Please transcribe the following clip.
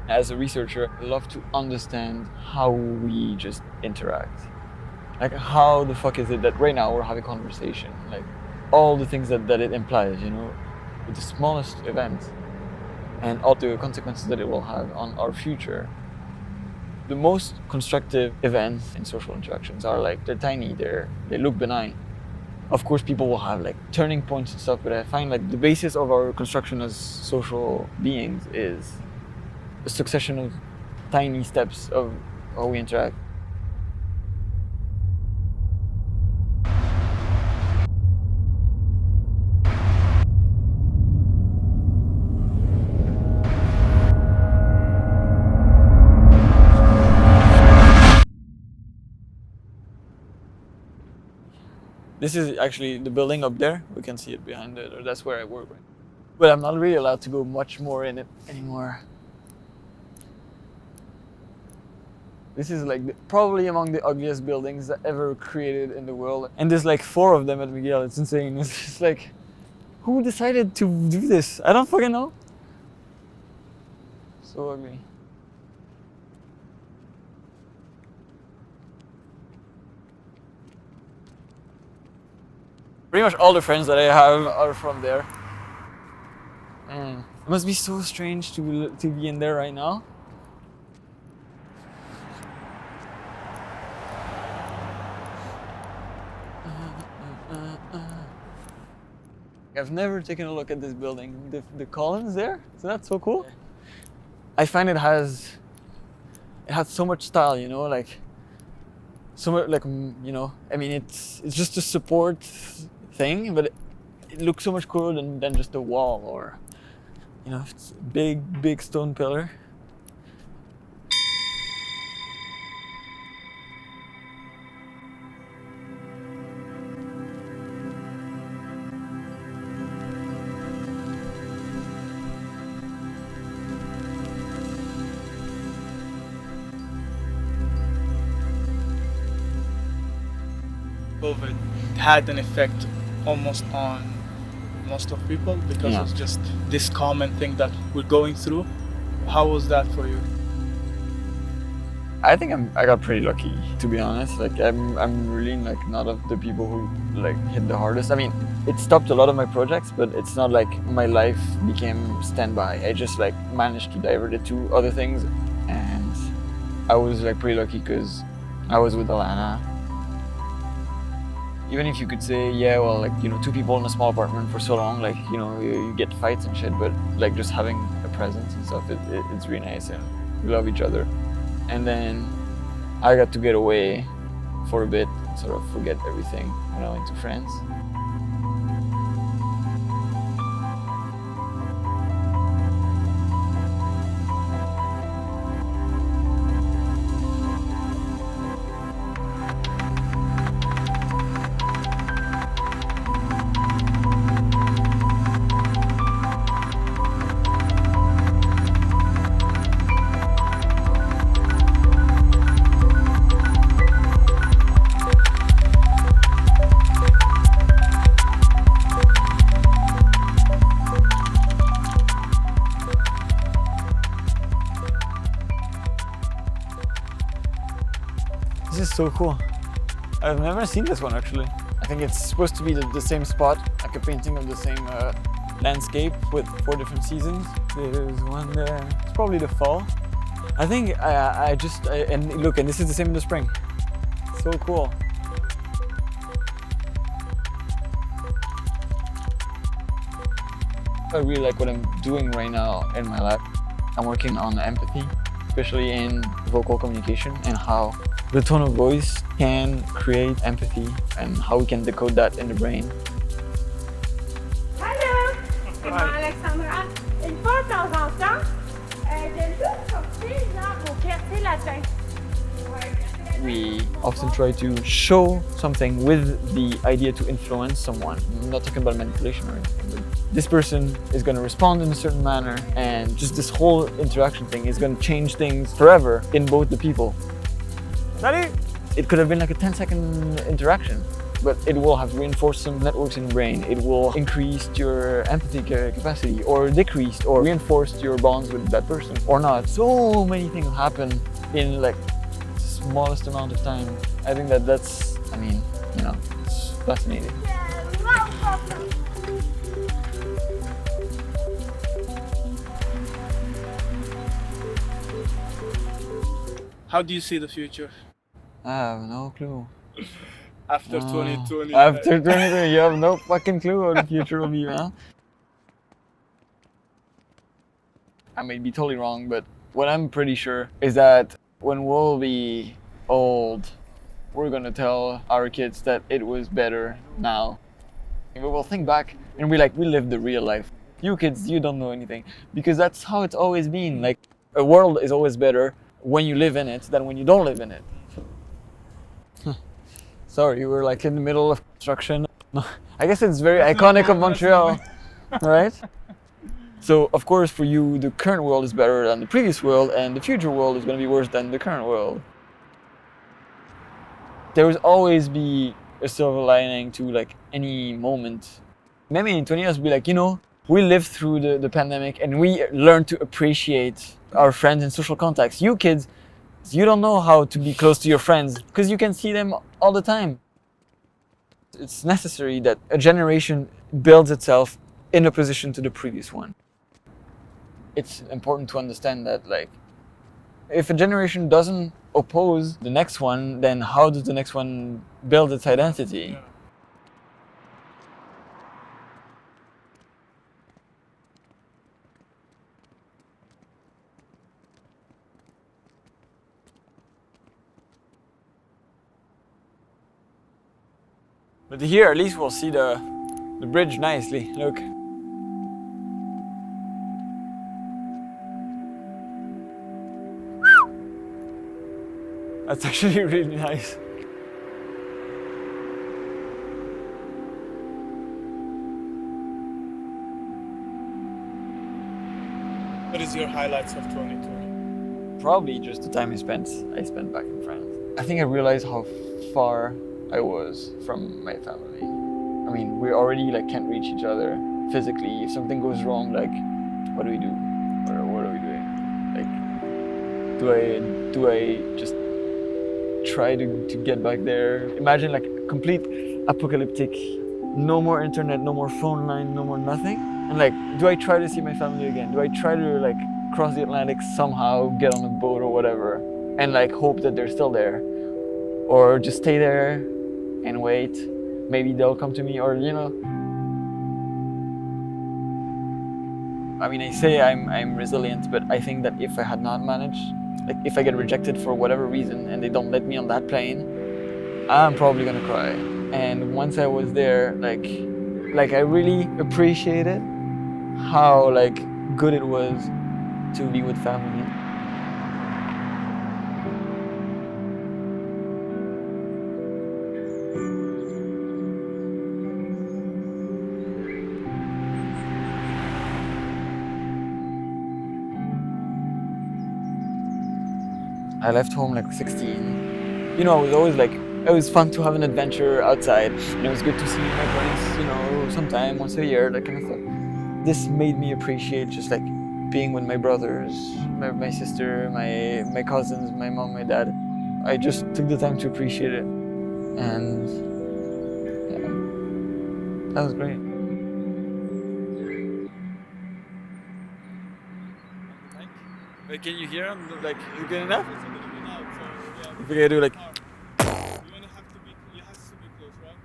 As a researcher, I love to understand how we just interact. Like, how the fuck is it that right now we're having a conversation? Like, all the things that it implies, you know, with the smallest event and all the consequences that it will have on our future. The most constructive events in social interactions are like, they're tiny, they look benign. Of course, people will have like turning points and stuff, but I find like the basis of our construction as social beings is a succession of tiny steps of how we interact. This is actually the building up there. We can see it behind it, or that's where I work. Right? But I'm not really allowed to go much more in it anymore. This is like probably among the ugliest buildings that ever created in the world. And there's like 4 of them at Miguel. It's insane. It's just like, who decided to do this? I don't fucking know. So ugly. Pretty much all the friends that I have are from there. And it must be so strange to be in there right now. I've never taken a look at this building. The columns there, so that's so cool. I find it has so much style, you know, like so much, like, you know, I mean, it's just a support thing, but it looks so much cooler than just a wall, or, you know, it's a big stone pillar. COVID had an effect almost on most of people because it's just this common thing that we're going through. How was that for you? I think I got pretty lucky, to be honest. Like, I'm really like not of the people who like hit the hardest. I mean, it stopped a lot of my projects, but it's not like my life became standby. I just like managed to divert it to other things, and I was like pretty lucky because I was with Alana. Even if you could say, yeah, well, like, you know, 2 people in a small apartment for so long, like, you know, you get fights and shit, but like just having a presence and stuff, it's really nice, and we love each other. And then I got to get away for a bit, sort of forget everything when I went to France. This is so cool. I've never seen this one actually. I think it's supposed to be the same spot, like a painting of the same landscape with 4 different seasons. There's one there. It's probably the fall. I think and look, and this is the same in the spring. So cool. I really like what I'm doing right now in my life. I'm working on empathy, especially in vocal communication, and how the tone of voice can create empathy and how we can decode that in the brain. Hello, c'est Alexandra. Une fois de temps en temps, de l'eau sortie genre au quartier latin. We often try to show something with the idea to influence someone. I'm not talking about manipulation or anything, but this person is going to respond in a certain manner, and just this whole interaction thing is going to change things forever in both the people. Salut! It could have been like a 10-second interaction, but it will have reinforced some networks in your brain. It will increase your empathy capacity, or decreased, or reinforced your bonds with that person, or not. So many things happen in like the smallest amount of time. I think that's, I mean, you know, it's fascinating. How do you see the future? I have no clue. After 2020. After 2020, you have no fucking clue what the future will be, man. I may be totally wrong, but what I'm pretty sure is that when we'll be old, we're gonna tell our kids that it was better now. We will think back and be like, we lived the real life. You kids, you don't know anything. Because that's how it's always been. Like, a world is always better when you live in it than when you don't live in it. Sorry, you were like in the middle of construction. I guess it's very iconic of Montreal, right? So, of course, for you, the current world is better than the previous world, and the future world is going to be worse than the current world. There will always be a silver lining to like any moment. Maybe in 20 years, we'll be like, you know, we lived through the pandemic and we learned to appreciate our friends and social contacts. You kids, you don't know how to be close to your friends because you can see them all the time. It's necessary that a generation builds itself in opposition to the previous one. It's important to understand that, like, if a generation doesn't oppose the next one, then how does the next one build its identity? Yeah. But here, at least we'll see the bridge nicely. Look. That's actually really nice. What is your highlights of 2020? Probably just the time I spent back in France. I think I realized how far I was from my family. I mean, we already like can't reach each other physically. If something goes wrong, like, what do we do? What are we doing? Like, do I just try to get back there? Imagine like complete apocalyptic, no more internet, no more phone line, no more nothing. And like, do I try to see my family again? Do I try to like cross the Atlantic somehow, get on a boat or whatever, and like hope that they're still there? Or just stay there and wait, maybe they'll come to me, or you know. I mean, I say I'm resilient, but I think that if I had not managed, like if I get rejected for whatever reason and they don't let me on that plane, I'm probably gonna cry. And once I was there, like I really appreciated how like good it was to be with family. I left home like 16. You know, I was always like, it was fun to have an adventure outside, and it was good to see my buddies, you know, sometime, once a year, that kind of stuff. This made me appreciate just like being with my brothers, my sister, my cousins, my mom, my dad. I just took the time to appreciate it, and yeah, that was great. Wait, can you hear him? Like, you good enough? It's a little bit loud, so yeah. If we do like, You has to be close, right?